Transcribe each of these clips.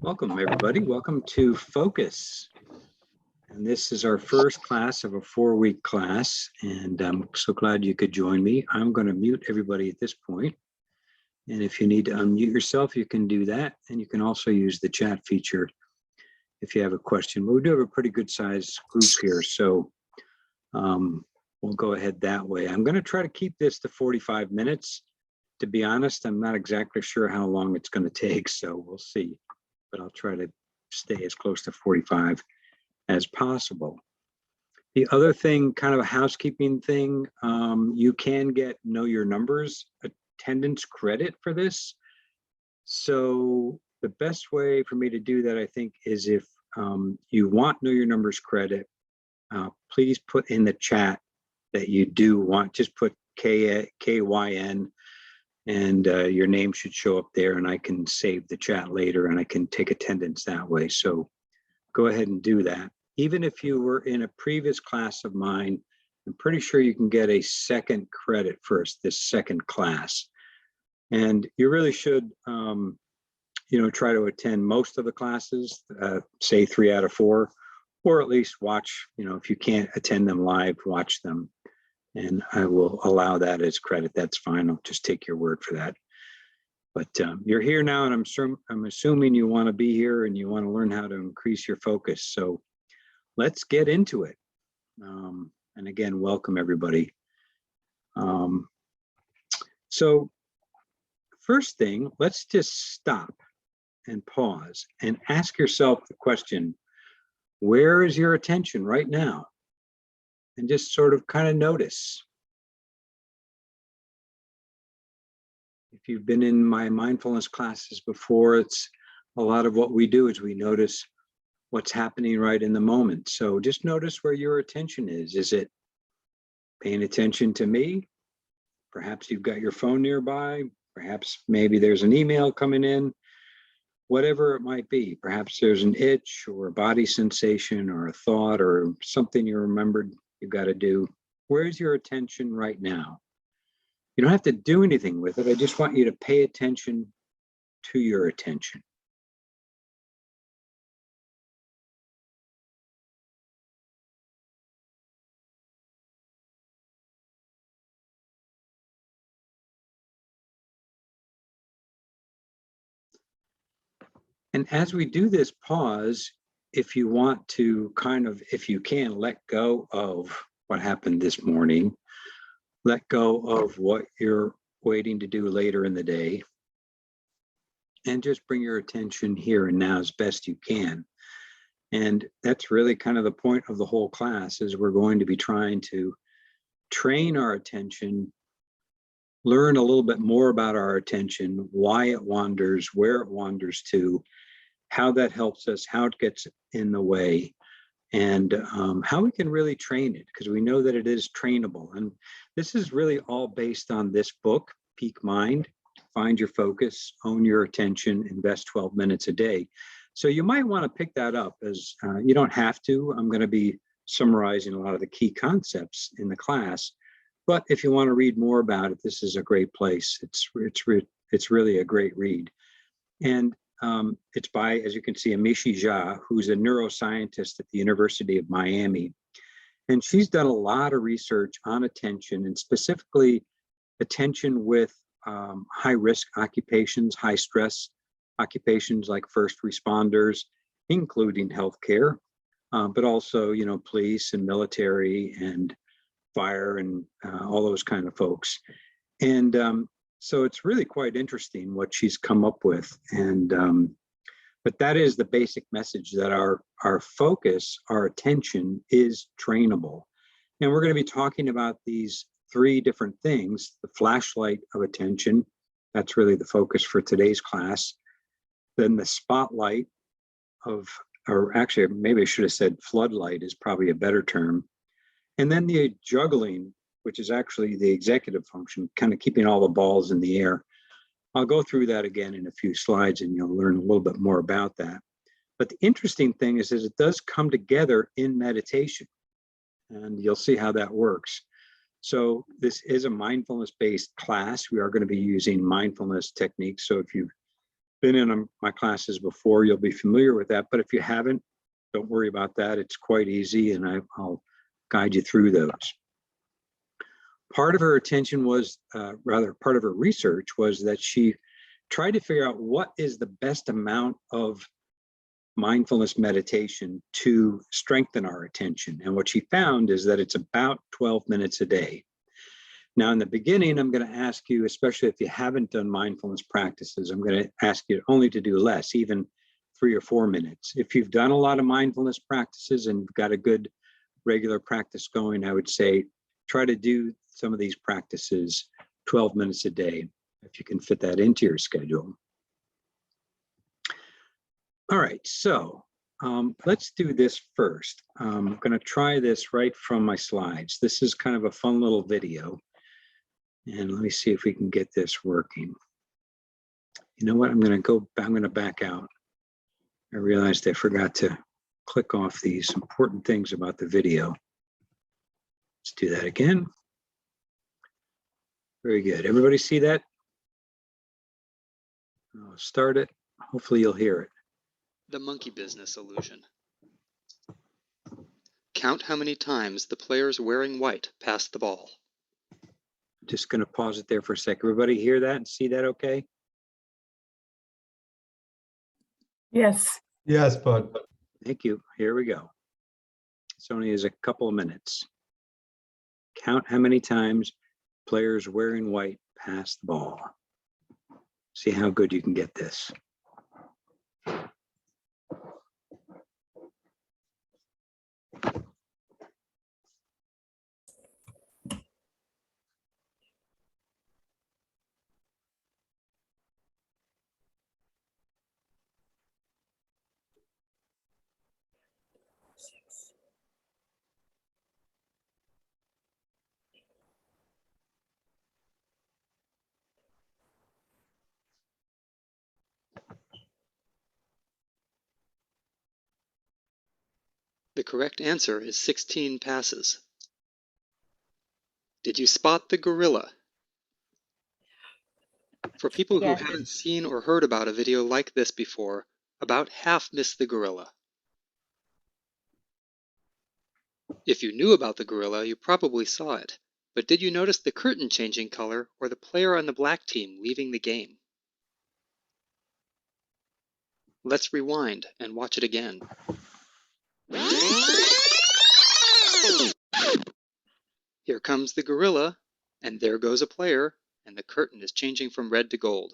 Welcome, everybody. Welcome to Focus. And this is our first class of a 4-week class, and I'm so glad you could join me. I'm going to mute everybody at this point. And if you need to unmute yourself, you can do that. And you can also use the chat feature if you have a question. But we do have a pretty good sized group here, so we'll go ahead that way. I'm going to try to keep this to 45 minutes. To be honest, I'm not exactly sure how long it's going to take, so we'll see. But I'll try to stay as close to 45 as possible. The other thing, kind of a housekeeping thing, you can get Know Your Numbers attendance credit for this. So the best way for me to do that, I think, is if you want Know Your Numbers credit, please put in the chat that you do want, just put KYN, and your name should show up there, and I can save the chat later and I can take attendance that way. So go ahead and do that. Even if you were in a previous class of mine, I'm pretty sure you can get a second credit for this second class. And you really should, try to attend most of the classes, say 3 out of 4, or at least watch, if you can't attend them live, watch them. And I will allow that as credit. That's fine. I'll just take your word for that. But you're here now, and I'm assuming you want to be here and you want to learn how to increase your focus. So let's get into it. And again, welcome everybody. So first thing, let's just stop and pause and ask yourself the question, where is your attention right now? And just sort of kind of notice. If you've been in my mindfulness classes before, it's a lot of what we do is we notice what's happening right in the moment. So just notice where your attention is. Is it paying attention to me? Perhaps you've got your phone nearby. Perhaps maybe there's an email coming in. Whatever it might be. Perhaps there's an itch or a body sensation or a thought or something you remembered you got to do. Where's your attention right now? You don't have to do anything with it. I just want you to pay attention to your attention. And as we do this pause, if you want to if you can, let go of what happened this morning, let go of what you're waiting to do later in the day, and just bring your attention here and now as best you can. And that's really kind of the point of the whole class, is we're going to be trying to train our attention, learn a little bit more about our attention, why it wanders, where it wanders to, how that helps us, how it gets in the way, and how we can really train it, because we know that it is trainable. And this is really all based on this book, Peak Mind, Find Your Focus, Own Your Attention, Invest 12 Minutes a Day. So you might want to pick that up, as you don't have to. I'm going to be summarizing a lot of the key concepts in the class. But if you want to read more about it, this is a great place. It's really a great read. And it's by, as you can see, Amishi Jha, who's a neuroscientist at the University of Miami. And she's done a lot of research on attention, and specifically attention with high-risk occupations, high-stress occupations like first responders, including healthcare, but also, police and military and fire and all those kind of folks. And so it's really quite interesting what she's come up with. And but that is the basic message, that our focus, our attention is trainable. And we're going to be talking about these 3 different things: the flashlight of attention, that's really the focus for today's class. Then the spotlight of, or actually maybe I should have said floodlight is probably a better term. And then the juggling, which is actually the executive function, kind of keeping all the balls in the air. I'll go through that again in a few slides, and you'll learn a little bit more about that. But the interesting thing is it does come together in meditation, and you'll see how that works. So this is a mindfulness-based class. We are going to be using mindfulness techniques. So if you've been in my classes before, you'll be familiar with that. But if you haven't, don't worry about that. It's quite easy, and I'll guide you through those. Part of her attention was, part of her research was that she tried to figure out what is the best amount of mindfulness meditation to strengthen our attention. And what she found is that it's about 12 minutes a day. Now, in the beginning, I'm going to ask you, especially if you haven't done mindfulness practices, I'm going to ask you only to do less, even 3 or 4 minutes. If you've done a lot of mindfulness practices and got a good regular practice going, I would say try to do some of these practices 12 minutes a day, if you can fit that into your schedule. All right, so let's do this first. I'm going to try this right from my slides. This is kind of a fun little video. And let me see if we can get this working. You know what? I'm going to back out. I realized I forgot to click off these important things about the video. Let's do that again. Very good. Everybody see that? I'll start it. Hopefully you'll hear it. The monkey business illusion. Count how many times the players wearing white pass the ball. Just going to pause it there for a sec. Everybody hear that and see that okay? Yes. Yes, Bud. Thank you. Here we go. This only is a couple of minutes. Count how many times players wearing white pass the ball. See how good you can get this. The correct answer is 16 passes. Did you spot the gorilla? For people who Yes. haven't seen or heard about a video like this before, about half missed the gorilla. If you knew about the gorilla, you probably saw it. But did you notice the curtain changing color or the player on the black team leaving the game? Let's rewind and watch it again. Here comes the gorilla, and there goes a player, and the curtain is changing from red to gold.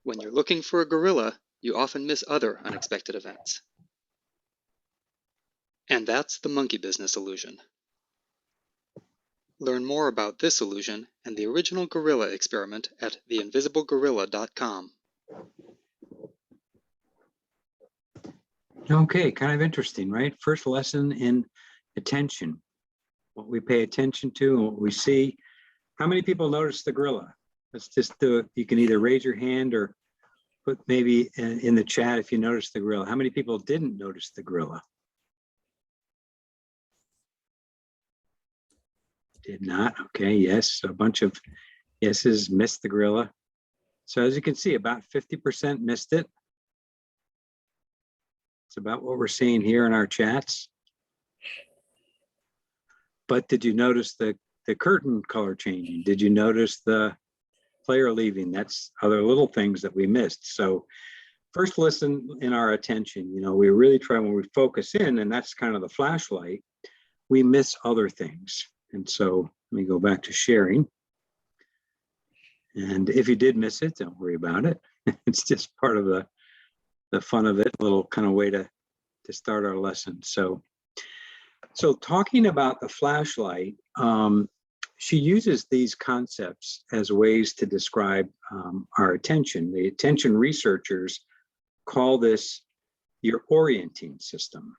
When you're looking for a gorilla, you often miss other unexpected events. And that's the monkey business illusion. Learn more about this illusion and the original gorilla experiment at theinvisiblegorilla.com. Okay, kind of interesting, right? First lesson in attention. What we pay attention to and what we see. How many people notice the gorilla? Let's just do it. You can either raise your hand or put maybe in the chat if you noticed the gorilla. How many people didn't notice the gorilla? Did not. Okay, yes, a bunch of yeses, missed the gorilla. So as you can see, about 50% missed it. It's about what we're seeing here in our chats. But did you notice the curtain color changing? Did you notice the player leaving? That's other little things that we missed. So first lesson in our attention, we really try when we focus in, and that's kind of the flashlight, we miss other things. And so let me go back to sharing. And if you did miss it, don't worry about it. It's just part of the fun of it, a little kind of way to start our lesson. So talking about the flashlight, she uses these concepts as ways to describe our attention. The attention researchers call this your orienting system.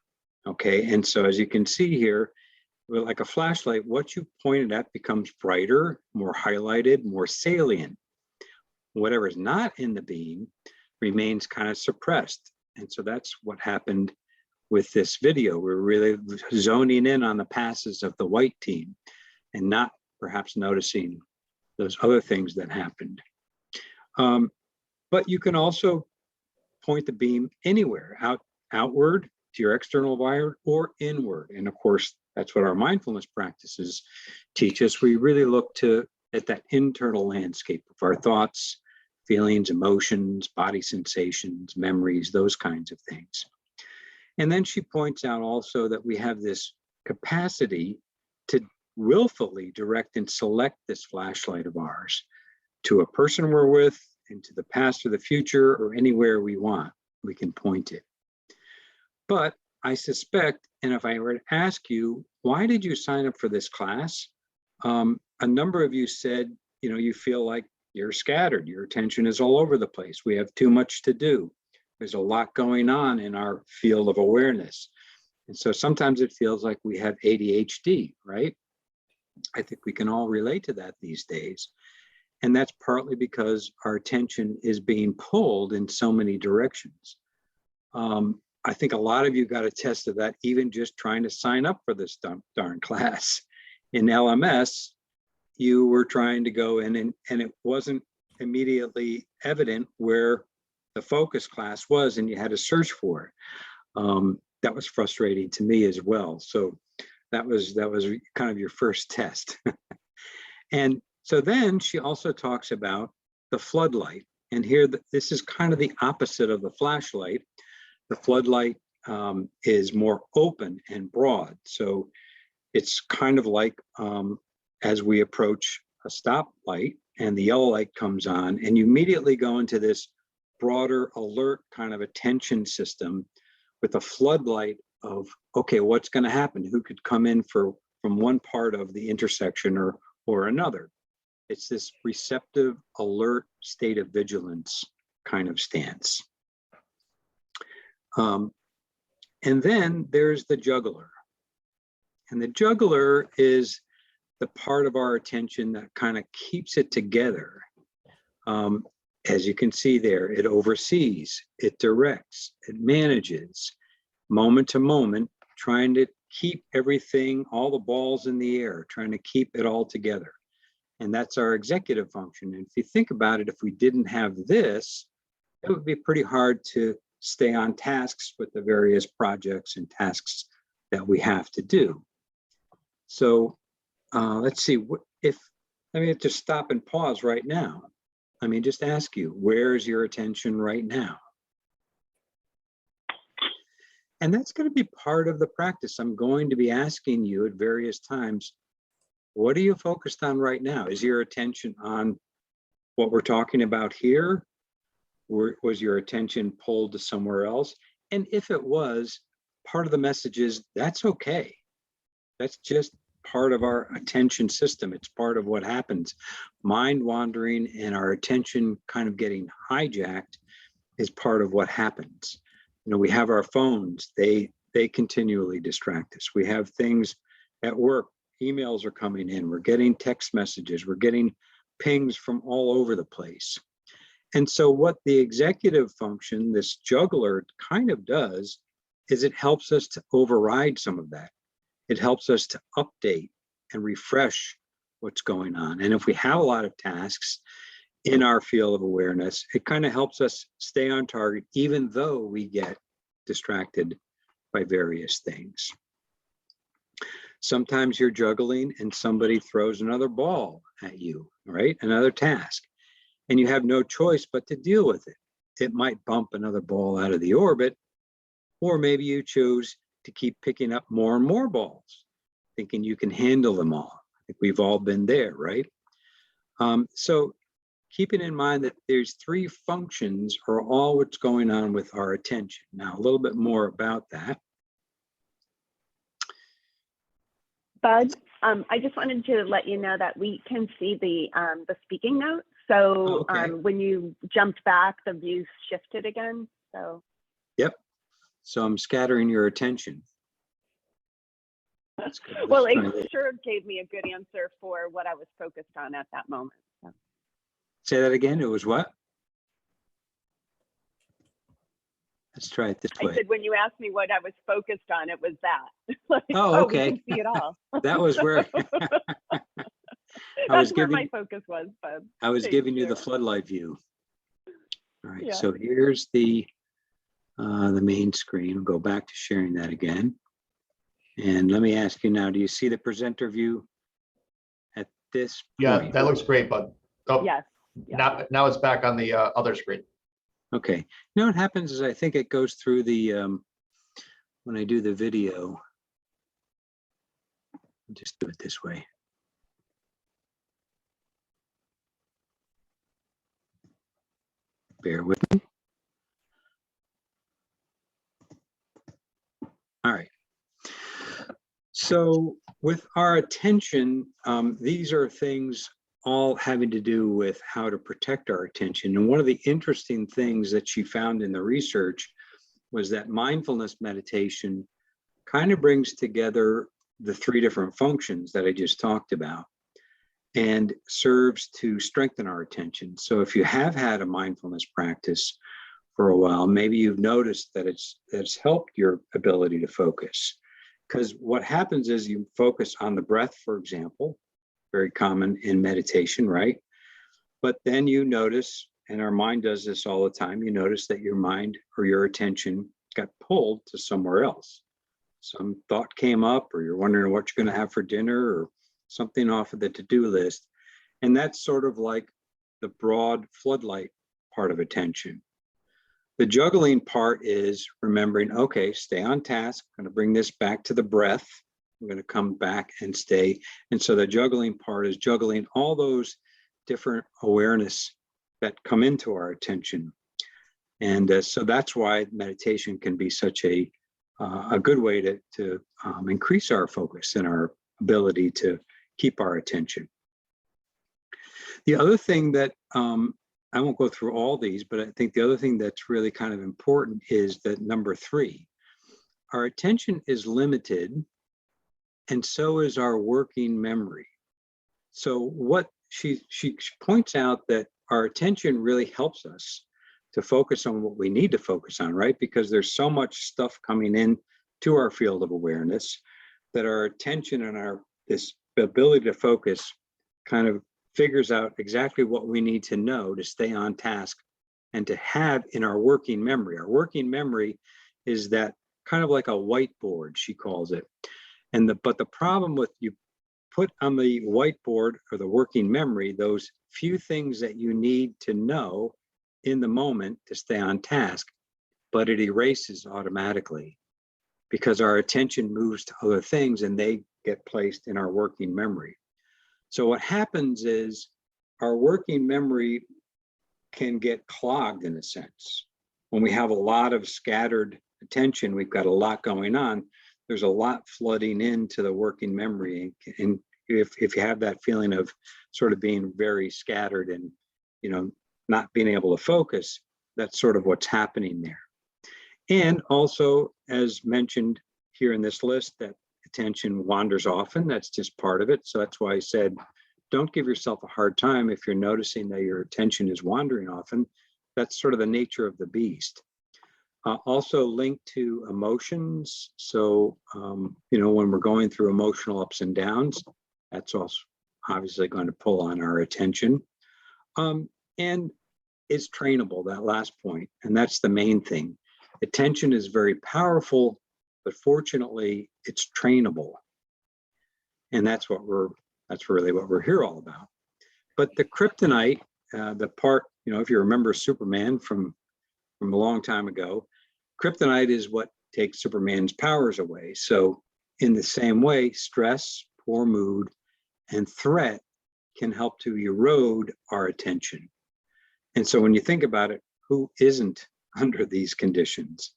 Okay, and so as you can see here, like a flashlight, what you pointed at becomes brighter, more highlighted, more salient. Whatever is not in the beam remains kind of suppressed. And so that's what happened with this video. We're really zoning in on the passes of the white team and not perhaps noticing those other things that happened. But you can also point the beam anywhere, outward to your external environment or inward. And of course, that's what our mindfulness practices teach us. We really look at that internal landscape of our thoughts, feelings, emotions, body sensations, memories, those kinds of things. And then she points out also that we have this capacity to willfully direct and select this flashlight of ours to a person we're with, into the past or the future, or anywhere we want, we can point it. But I suspect, and if I were to ask you, why did you sign up for this class? A number of you said, you feel like you're scattered, your attention is all over the place. We have too much to do. There's a lot going on in our field of awareness. And so sometimes it feels like we have ADHD, right? I think we can all relate to that these days. And that's partly because our attention is being pulled in so many directions. I think a lot of you got a test of that, even just trying to sign up for this darn class. In LMS, you were trying to go in and it wasn't immediately evident where the focus class was, and you had to search for it. That was frustrating to me as well. So that was kind of your first test. And so then she also talks about the floodlight. And here, this is kind of the opposite of the flashlight. The floodlight is more open and broad. So it's kind of like as we approach a stoplight and the yellow light comes on, and you immediately go into this broader alert kind of attention system with a floodlight of, okay, what's going to happen? Who could come in from one part of the intersection or another? It's this receptive, alert state of vigilance kind of stance. And then there's the juggler. And the juggler is the part of our attention that kind of keeps it together. As you can see there, it oversees, it directs, it manages, moment to moment, trying to keep everything, all the balls in the air, trying to keep it all together. And that's our executive function. And if you think about it, if we didn't have this, it would be pretty hard to stay on tasks with the various projects and tasks that we have to do. So let's see, let me just stop and pause right now. I mean, just ask you, where's your attention right now? And that's going to be part of the practice. I'm going to be asking you at various times, what are you focused on right now? Is your attention on what we're talking about here? Or was your attention pulled to somewhere else? And if it was, part of the message is that's okay. That's just part of our attention system. It's part of what happens. Mind wandering and our attention kind of getting hijacked is part of what happens. We have our phones, they continually distract us. We have things at work, emails are coming in, we're getting text messages, we're getting pings from all over the place. And so what the executive function, this juggler, kind of does is it helps us to override some of that. It helps us to update and refresh what's going on. And if we have a lot of tasks in our field of awareness, it kind of helps us stay on target, even though we get distracted by various things. Sometimes you're juggling and somebody throws another ball at you, right? Another task. And you have no choice but to deal with it. It might bump another ball out of the orbit, or maybe you choose to keep picking up more and more balls, thinking you can handle them all. I think we've all been there, right? So keeping in mind that there's three functions are all what's going on with our attention. Now, a little bit more about that. Bud, I just wanted to let you know that we can see the speaking notes. So Okay. when you jumped back, the view shifted again. So. Yep. So I'm scattering your attention. That's good. Well, Let's it sure gave me a good answer for what I was focused on at that moment. So. say that again. It was what? Let's try it this I way. said when you asked me what I was focused on, it was that. Like, Oh, okay. we can see it all. That was where was That's where giving my focus was, Bud. I was Thank giving you the you. floodlight view. All right, Yeah. so here's the main screen. I'll go back to sharing that again. And let me ask you now, do you see the presenter view at this Yeah, point? that looks great, bud. Oh, Yes. Yeah. now it's back on the other screen. Okay. You know what happens is I think it goes through the, when I do the video, I'll just do it this way. Bear with me. All right. So with our attention, these are things all having to do with how to protect our attention. And one of the interesting things that she found in the research was that mindfulness meditation kind of brings together the three different functions that I just talked about and serves to strengthen our attention. So if you have had a mindfulness practice for a while, maybe you've noticed that it's helped your ability to focus. Because what happens is you focus on the breath, for example, very common in meditation, right? But then you notice, and our mind does this all the time, you notice that your mind or your attention got pulled to somewhere else. Some thought came up, or you're wondering what you're going to have for dinner, or something off of the to-do list. And that's sort of like the broad floodlight part of attention. The juggling part is remembering, okay, stay on task. I'm going to bring this back to the breath. I'm going to come back and stay. And so the juggling part is juggling all those different awareness that come into our attention. And so that's why meditation can be such a good way to increase our focus and our ability to keep our attention. The other thing that I won't go through all these, but I think the other thing that's really kind of important is that number 3, our attention is limited, and so is our working memory. So what she points out that our attention really helps us to focus on what we need to focus on, right? Because there's so much stuff coming in to our field of awareness that our attention and this ability to focus kind of figures out exactly what we need to know to stay on task and to have in our working memory. Our working memory is that kind of like a whiteboard, she calls it. But the problem with you put on the whiteboard or the working memory, those few things that you need to know in the moment to stay on task, but it erases automatically because our attention moves to other things and they get placed in our working memory. So what happens is our working memory can get clogged in a sense. When we have a lot of scattered attention, we've got a lot going on, there's a lot flooding into the working memory. And if you have that feeling of sort of being very scattered and, not being able to focus, that's sort of what's happening there. And also, as mentioned here in this list, that attention wanders often. That's just part of it. So that's why I said, don't give yourself a hard time if you're noticing that your attention is wandering often. That's sort of the nature of the beast. Also linked to emotions. So, when we're going through emotional ups and downs, that's also obviously going to pull on our attention. And it's trainable, that last point. And that's the main thing. Attention is very powerful, but fortunately it's trainable. And that's really what we're here all about. But the kryptonite, the part, if you remember Superman from a long time ago, kryptonite is what takes Superman's powers away. So in the same way, stress, poor mood, and threat can help to erode our attention. And so when you think about it, who isn't under these conditions,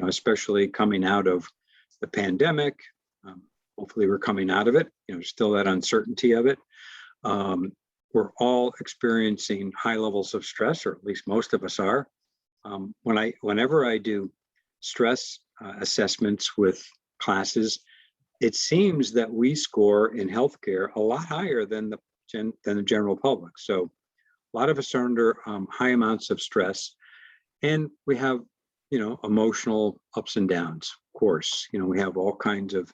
especially coming out of the pandemic? Hopefully we're coming out of it, still that uncertainty of it. We're all experiencing high levels of stress, or at least most of us are. Whenever I do stress assessments with classes, it seems that we score in healthcare a lot higher than the general public. So a lot of us are under high amounts of stress, and we have, emotional ups and downs. Of course, we have all kinds of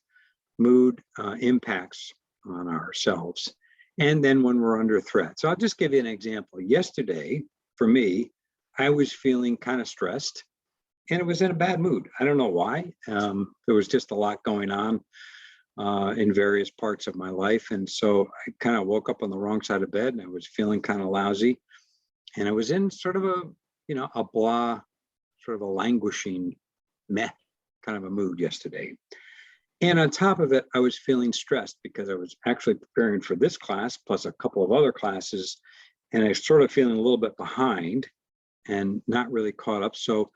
mood impacts on ourselves. and then when we're under threat. So I'll just give you an example. Yesterday, for me, I was feeling kind of stressed and it was in a bad mood. I don't know why. There was just a lot going on in various parts of my life. And so I kind of woke up on the wrong side of bed and I was feeling kind of lousy. And I was in sort of a, a blah, sort of a languishing meh kind of a mood yesterday. And on top of it, I was feeling stressed because I was actually preparing for this class plus a couple of other classes. And I was sort of feeling a little bit behind and not really caught up. So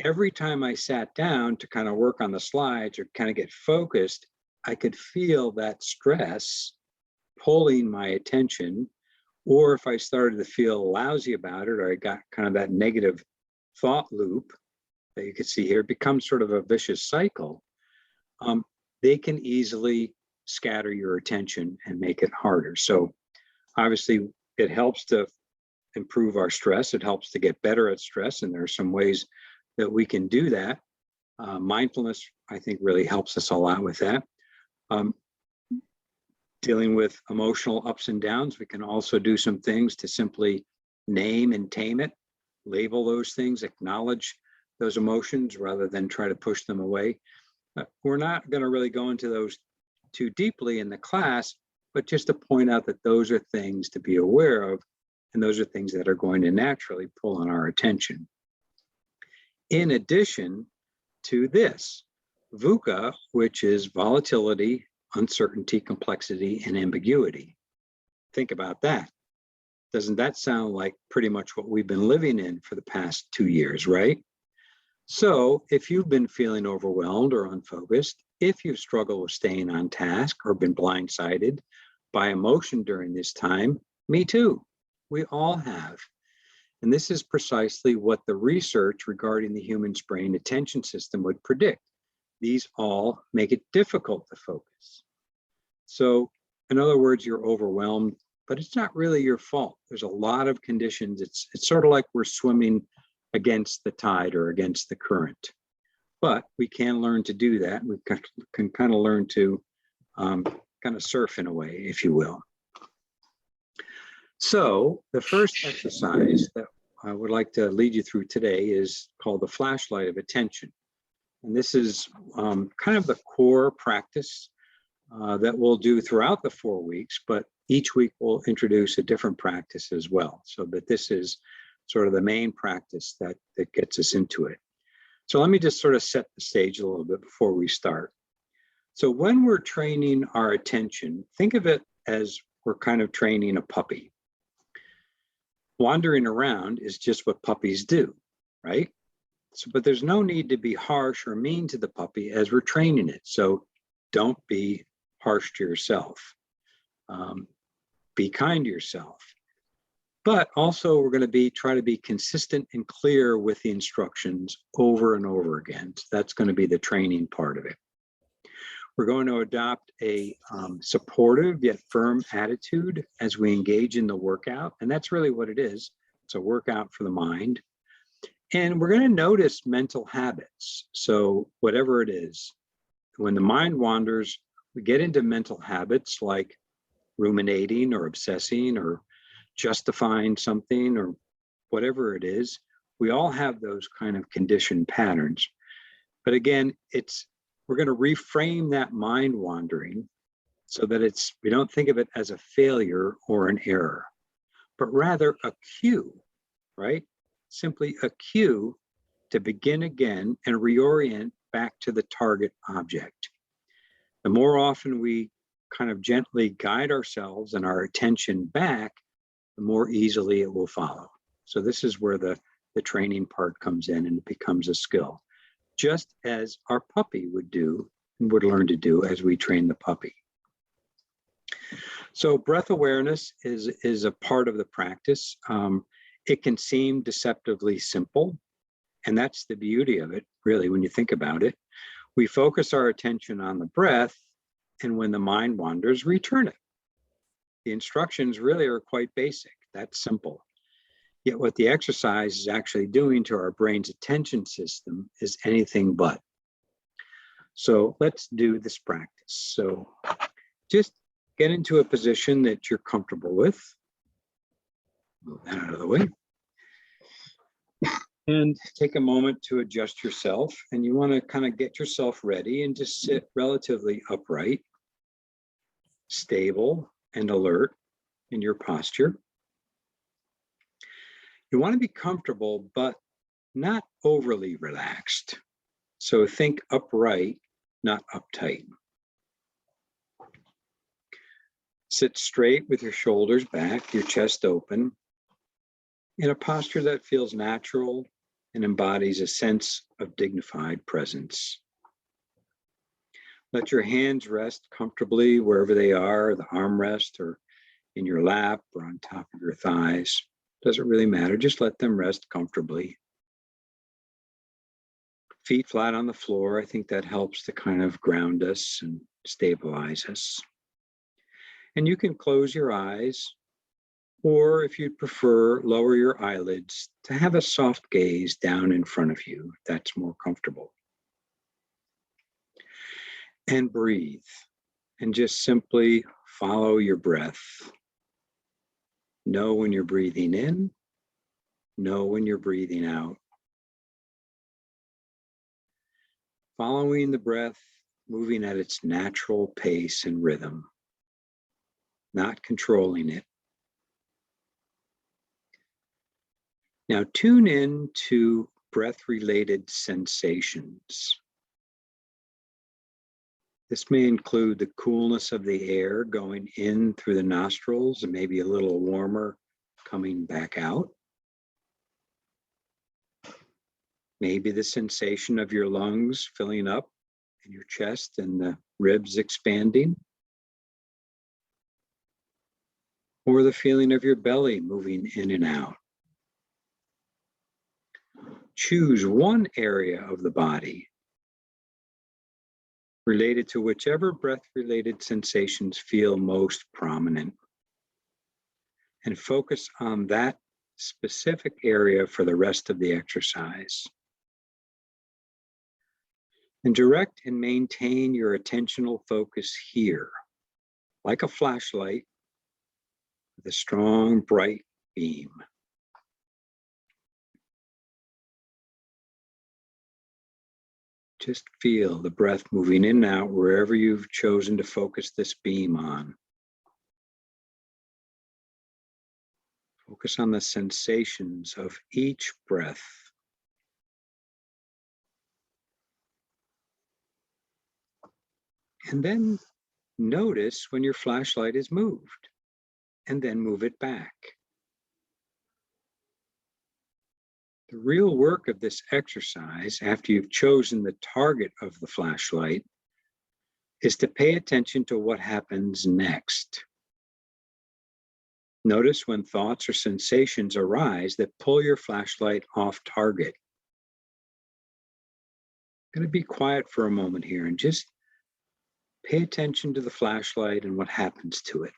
every time I sat down to kind of work on the slides or kind of get focused, I could feel that stress pulling my attention. Or if I started to feel lousy about it, or I got kind of that negative thought loop that you can see here, it becomes sort of a vicious cycle. They can easily scatter your attention and make it harder. So obviously it helps to improve our stress. It helps to get better at stress. And there are some ways that we can do that. Mindfulness, I think, really helps us a lot with that. Dealing with emotional ups and downs, we can also do some things to simply name and tame it, label those things, acknowledge those emotions rather than try to push them away. We're not going to really go into those too deeply in the class, but just to point out that those are things to be aware of, and those are things that are going to naturally pull on our attention. In addition to this, VUCA, which is volatility, uncertainty, complexity, and ambiguity. Think about that. Doesn't that sound like pretty much what we've been living in for the past 2 years, right? So if you've been feeling overwhelmed or unfocused, if you've struggled with staying on task or been blindsided by emotion during this time, me too. We all have. And this is precisely what the research regarding the human brain attention system would predict. These all make it difficult to focus. So in other words, you're overwhelmed, but it's not really your fault. There's a lot of conditions. It's sort of like we're swimming against the tide or against the current. But we can learn to do that. We can kind of learn to kind of surf in a way, if you will. So the first exercise that I would like to lead you through today is called the flashlight of attention. And this is kind of the core practice that we'll do throughout the 4 weeks, but each week we'll introduce a different practice as well, so that this is sort of the main practice that gets us into it. So let me just sort of set the stage a little bit before we start. So when we're training our attention, think of it as we're kind of training a puppy. Wandering around is just what puppies do, right? So, but there's no need to be harsh or mean to the puppy as we're training it. So don't be harsh to yourself. Be kind to yourself. But also we're going to try to be consistent and clear with the instructions over and over again. So that's going to be the training part of it. We're going to adopt a supportive yet firm attitude as we engage in the workout. And that's really what it is. It's a workout for the mind. And we're going to notice mental habits. So whatever it is, when the mind wanders, we get into mental habits like ruminating or obsessing or justifying something or whatever it is. We all have those kind of conditioned patterns. But again, we're going to reframe that mind wandering so that we don't think of it as a failure or an error, but rather a cue, right? Simply a cue to begin again and reorient back to the target object. The more often we kind of gently guide ourselves and our attention back, the more easily it will follow. So this is where the training part comes in and it becomes a skill, just as our puppy would learn to do as we train the puppy. So breath awareness is a part of the practice. It can seem deceptively simple, and that's the beauty of it, really, when you think about it. We focus our attention on the breath, and when the mind wanders, return it. The instructions really are quite basic. That's simple. Yet what the exercise is actually doing to our brain's attention system is anything but. So let's do this practice. So just Get into a position that you're comfortable with. Move that out of the way. And take a moment to adjust yourself. And you want to kind of get yourself ready and just sit relatively upright, stable, and alert in your posture. You want to be comfortable, but not overly relaxed. So think upright, not uptight. Sit straight with your shoulders back, your chest open, in a posture that feels natural and embodies a sense of dignified presence. Let your hands rest comfortably wherever they are, the armrest or in your lap or on top of your thighs. Doesn't really matter, just let them rest comfortably. Feet flat on the floor, I think that helps to kind of ground us and stabilize us. And you can close your eyes, or if you'd prefer, lower your eyelids to have a soft gaze down in front of you, if that's more comfortable. And breathe, and just simply follow your breath. Know when you're breathing in, know when you're breathing out. Following the breath, moving at its natural pace and rhythm, not controlling it. Now tune in to breath-related sensations. This may include the coolness of the air going in through the nostrils and maybe a little warmer coming back out. Maybe the sensation of your lungs filling up and your chest and the ribs expanding. Or the feeling of your belly moving in and out. Choose one area of the body related to whichever breath-related sensations feel most prominent, and focus on that specific area for the rest of the exercise. And direct and maintain your attentional focus here, like a flashlight with a strong, bright beam. Just feel the breath moving in and out wherever you've chosen to focus this beam on. Focus on the sensations of each breath. And then notice when your flashlight is moved, and then move it back. The real work of this exercise, after you've chosen the target of the flashlight, is to pay attention to what happens next. Notice when thoughts or sensations arise that pull your flashlight off target. I'm going to be quiet for a moment here and just pay attention to the flashlight and what happens to it.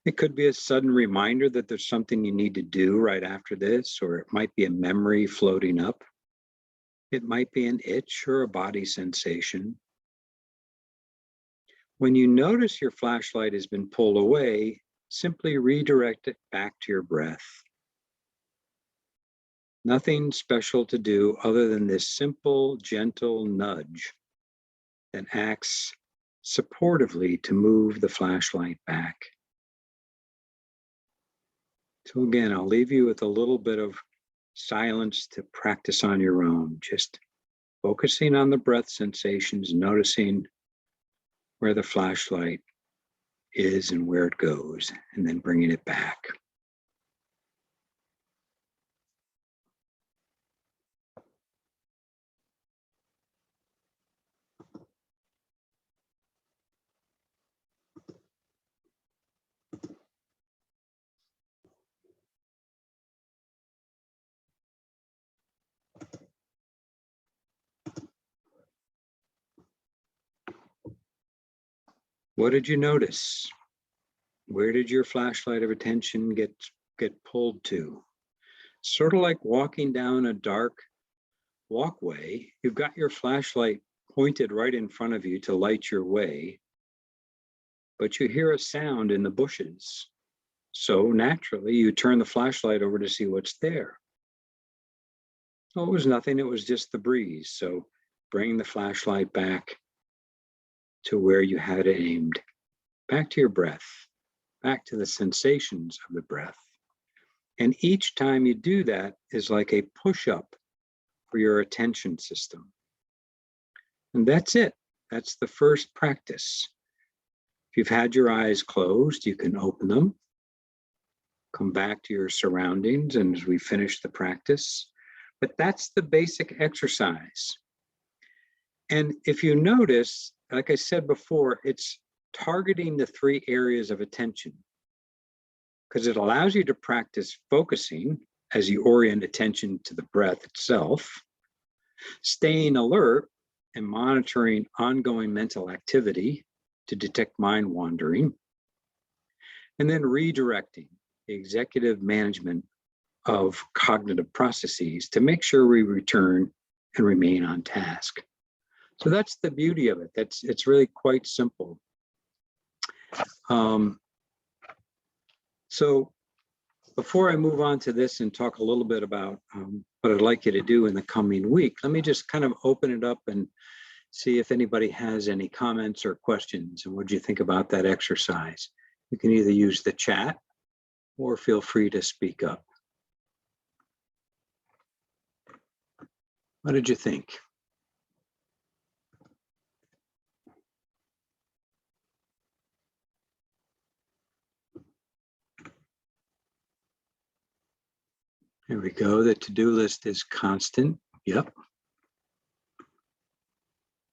It could be a sudden reminder that there's something you need to do right after this, or it might be a memory floating up. It might be an itch or a body sensation. When you notice your flashlight has been pulled away, simply redirect it back to your breath. Nothing special to do other than this simple, gentle nudge that acts supportively to move the flashlight back. So again, I'll leave you with a little bit of silence to practice on your own, just focusing on the breath sensations, noticing where the flashlight is and where it goes, and then bringing it back. What did you notice? Where did your flashlight of attention get pulled to? Sort of like walking down a dark walkway. You've got your flashlight pointed right in front of you to light your way, but you hear a sound in the bushes. So naturally, you turn the flashlight over to see what's there. Oh, it was nothing. It was just the breeze. So bring the flashlight back to where you had it aimed, back to your breath, back to the sensations of the breath. And each time you do that is like a push-up for your attention system. And that's it. That's the first practice. If you've had your eyes closed, you can open them, come back to your surroundings, and as we finish the practice. But that's the basic exercise. And if you notice, like I said before, it's targeting the 3 areas of attention, because it allows you to practice focusing as you orient attention to the breath itself, staying alert and monitoring ongoing mental activity to detect mind wandering, and then redirecting the executive management of cognitive processes to make sure we return and remain on task. So that's the beauty of it. It's really quite simple. So before I move on to this and talk a little bit about what I'd like you to do in the coming week, let me just kind of open it up and see if anybody has any comments or questions. And what do you think about that exercise? You can either use the chat or feel free to speak up. What did you think? Here we go. The to-do list is constant. Yep.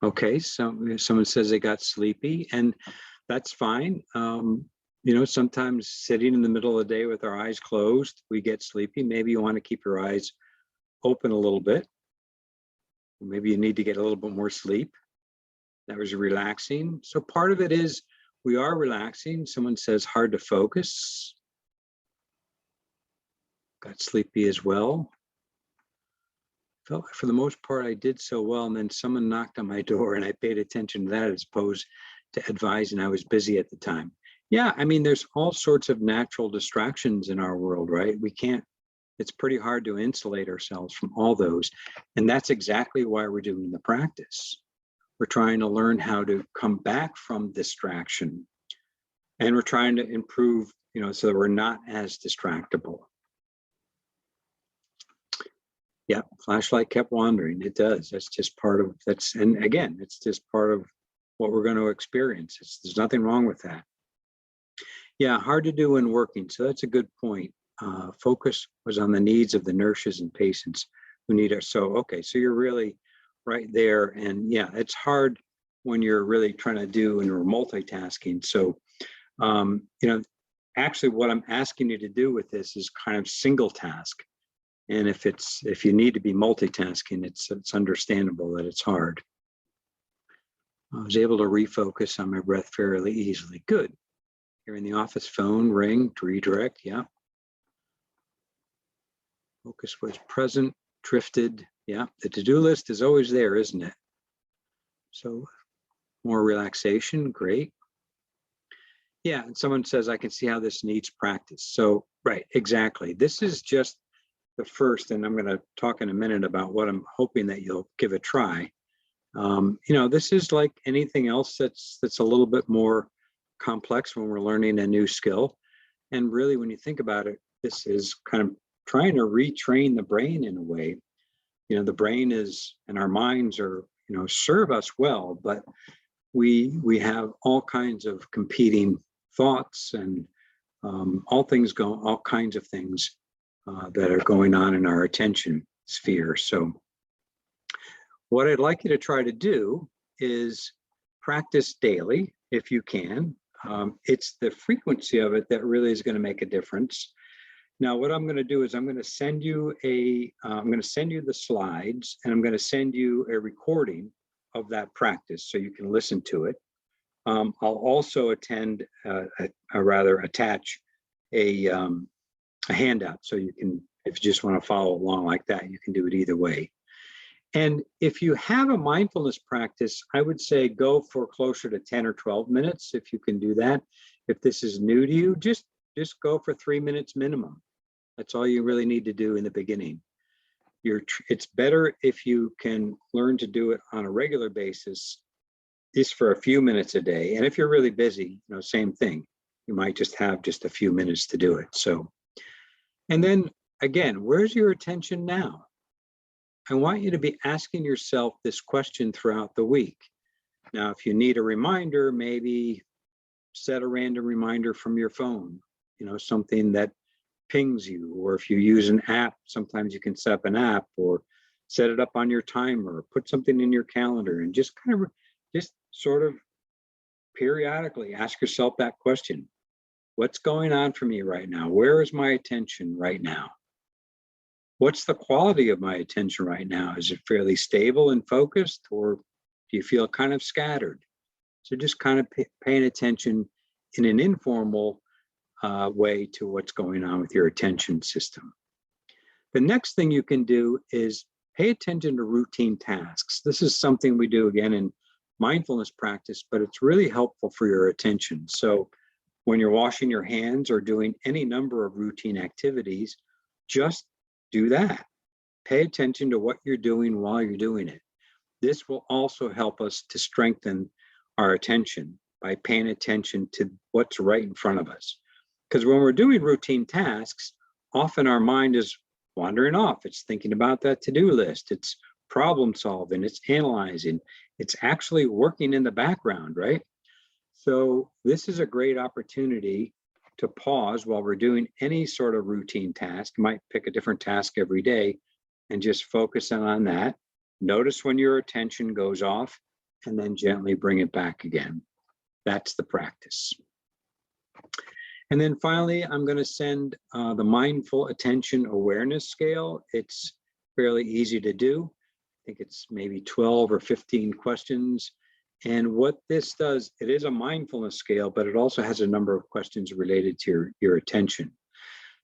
Okay, so someone says they got sleepy, and that's fine. You know, sometimes sitting in the middle of the day with our eyes closed, we get sleepy. Maybe you want to keep your eyes open a little bit. Maybe you need to get a little bit more sleep. That was relaxing. So part of it is we are relaxing. Someone says hard to focus. Got sleepy as well. Felt like for the most part I did so well, and then someone knocked on my door and I paid attention to that as opposed to advising I was busy at the time. Yeah, I mean, there's all sorts of natural distractions in our world, right? We can't, it's pretty hard to insulate ourselves from all those. And that's exactly why we're doing the practice. We're trying to learn how to come back from distraction. And we're trying to improve, you know, so that we're not as distractible. Yeah, flashlight kept wandering. It does. That's just part of that's, and again, it's just part of what we're going to experience. There's nothing wrong with that. Yeah, hard to do when working. So that's a good point. Focus was on the needs of the nurses and patients who need our. So okay, so you're really right there. And yeah, it's hard when you're really trying to do and you're multitasking. So you know, actually, what I'm asking you to do with this is kind of single task. And if you need to be multitasking, it's understandable that it's hard. I was able to refocus on my breath fairly easily. Good. Hearing the office phone ring to redirect. Yeah. Focus was present, drifted. Yeah. The to-do list is always there, isn't it? So more relaxation. Great. Yeah. And someone says, I can see how this needs practice. So, right. Exactly. This is just the first, and I'm going to talk in a minute about what I'm hoping that you'll give a try. You know, this is like anything else that's a little bit more complex when we're learning a new skill. And really, when you think about it, this is kind of trying to retrain the brain in a way. You know, the brain is, and our minds are, you know, serve us well, but we have all kinds of competing thoughts and all kinds of things that are going on in our attention sphere. So what I'd like you to try to do is practice daily if you can. It's the frequency of it that really is going to make a difference. Now, what I'm going to do is I'm going to send you the slides, and I'm going to send you a recording of that practice so you can listen to it. I'll also attend, or rather attach a handout. So you can, if you just want to follow along like that, you can do it either way. And if you have a mindfulness practice, I would say go for closer to 10 or 12 minutes if you can do that. If this is new to you, just go for 3 minutes minimum. That's all you really need to do in the beginning. It's better if you can learn to do it on a regular basis, just for a few minutes a day. And if you're really busy, same thing. You might just have just a few minutes to do it. So, and then again, where's your attention now? I want you to be asking yourself this question throughout the week. Now, if you need a reminder, maybe set a random reminder from your phone, something that pings you, or if you use an app, sometimes you can set up an app or set it up on your timer, or put something in your calendar, and just sort of periodically ask yourself that question. What's going on for me right now? Where is my attention right now? What's the quality of my attention right now? Is it fairly stable and focused, or do you feel kind of scattered? So just kind of paying attention in an informal way to what's going on with your attention system. The next thing you can do is pay attention to routine tasks. This is something we do again in mindfulness practice, but it's really helpful for your attention. So when you're washing your hands or doing any number of routine activities, just do that. Pay attention to what you're doing while you're doing it. This will also help us to strengthen our attention by paying attention to what's right in front of us. Because when we're doing routine tasks, often our mind is wandering off. It's thinking about that to-do list. It's problem solving. It's analyzing. It's actually working in the background, right? So this is a great opportunity to pause while we're doing any sort of routine task. You might pick a different task every day and just focus on that. Notice when your attention goes off and then gently bring it back again. That's the practice. And then finally, I'm going to send the mindful attention awareness scale. It's fairly easy to do. I think it's maybe 12 or 15 questions. And what this does, it is a mindfulness scale, but it also has a number of questions related to your attention.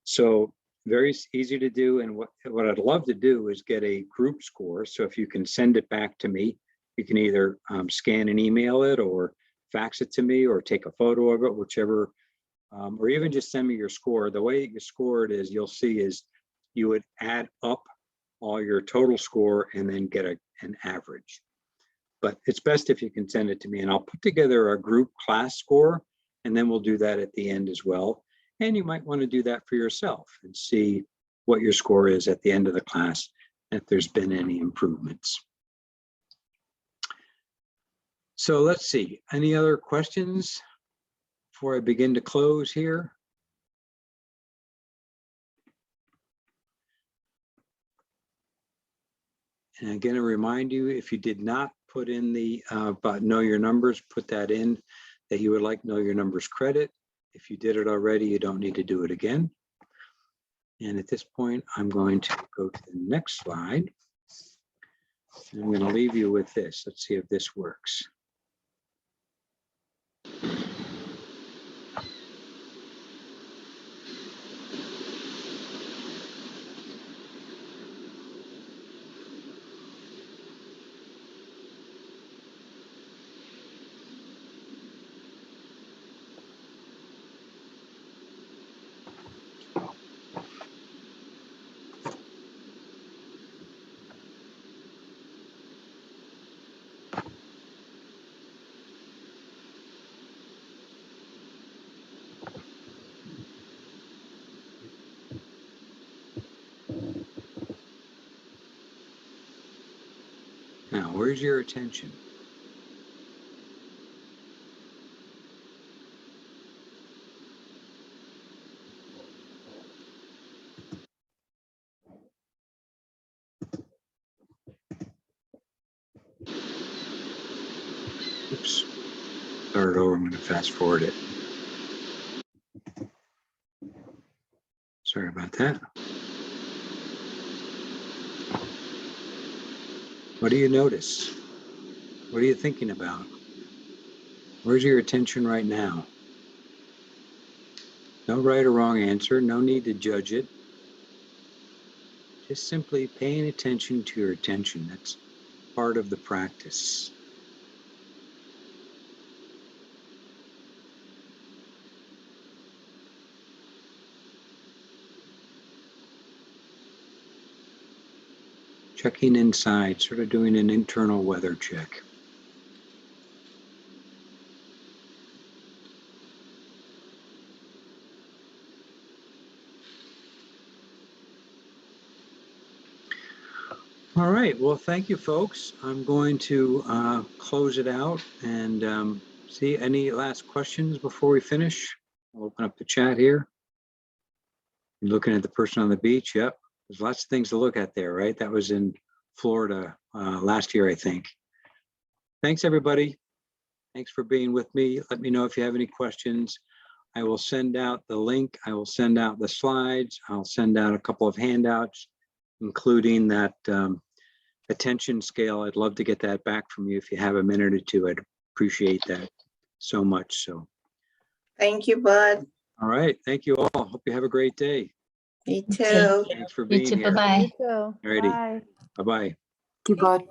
So very easy to do. And what I'd love to do is get a group score. So if you can send it back to me, you can either scan and email it, or fax it to me, or take a photo of it, whichever, or even just send me your score. The way you score it is, you'll see, is you would add up all your total score and then get an average. But it's best if you can send it to me, and I'll put together a group class score, and then we'll do that at the end as well. And you might want to do that for yourself and see what your score is at the end of the class, and if there's been any improvements. So let's see, any other questions before I begin to close here? And again, I remind you, if you did not put in the about know your numbers, put that in, that you would like know your numbers credit. If you did it already, you don't need to do it again. And at this point, I'm going to go to the next slide. And I'm going to leave you with this. Let's see if this works. Now, where's your attention? Oops. Start it over. I'm going to fast forward it. Sorry about that. What do you notice? What are you thinking about? Where's your attention right now? No right or wrong answer. No need to judge it. Just simply paying attention to your attention. That's part of the practice. Checking inside, sort of doing an internal weather check. All right, well, thank you, folks. I'm going to close it out and see any last questions before we finish. I'll open up the chat here. You're looking at the person on the beach. Yep, there's lots of things to look at there, right? That was in Florida last year, I think. Thanks, everybody. Thanks for being with me. Let me know if you have any questions. I will send out the link. I will send out the slides. I'll send out a couple of handouts, including that attention scale. I'd love to get that back from you if you have a minute or two. I'd appreciate that so much. So, Thank you, Bud. all right. Thank you all. Hope you have a great day. Me too. Thanks for You being too. here. Bye-bye. You too. Alrighty. Bye. Bye-bye. Thank you, Bud.